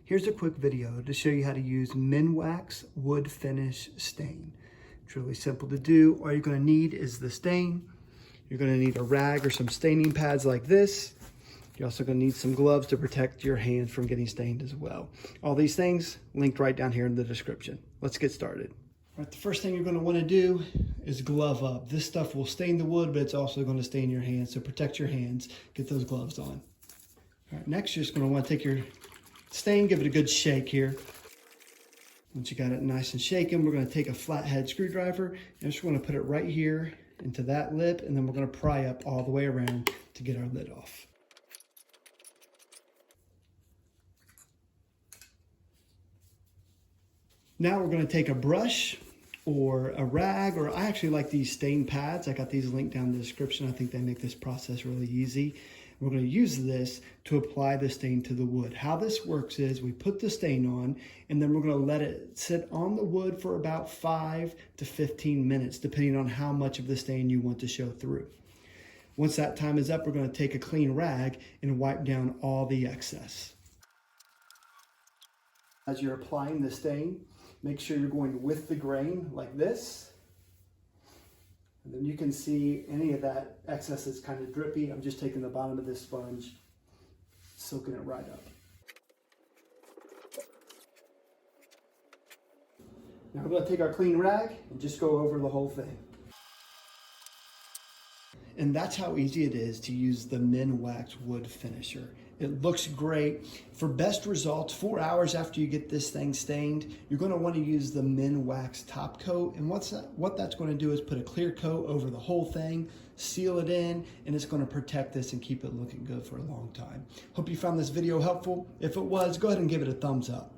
Here's a quick video to show you how to use Minwax Wood Finish stain. It's really simple to do. All you're going to need is the stain. You're going to need a rag or some staining pads like this. You're also going to need some gloves to protect your hands from getting stained as well. All these things linked right down here in the description. Let's get started. All right, the first thing you're going to want to do is glove up. This stuff will stain the wood, but it's also going to stain your hands, so protect your hands. Get those gloves on. All right, next you're just going to want to take your stain, give it a good shake here. Once you got it nice and shaken, we're going to take a flathead screwdriver and just going to put it right here into that lip, and then we're going to pry up all the way around to get our lid off. Now we're going to take a brush or a rag, or I actually like these stain pads. I got these linked down in the description. I think they make this process really easy. We're going to use this to apply the stain to the wood. How this works is we put the stain on, and then we're going to let it sit on the wood for about 5 to 15 minutes, depending on how much of the stain you want to show through. Once that time is up, we're going to take a clean rag and wipe down all the excess. As you're applying the stain, make sure you're going with the grain like this. And then you can see any of that excess that's kind of drippy. I'm just taking the bottom of this sponge, soaking it right up. Now we're going to take our clean rag and just go over the whole thing. And that's how easy it is to use the Minwax Wood Finisher. It looks great. For best results, 4 hours after you get this thing stained, you're going to want to use the Minwax top coat. And what that's going to do is put a clear coat over the whole thing, seal it in, and it's going to protect this and keep it looking good for a long time. Hope you found this video helpful. If it was, go ahead and give it a thumbs up.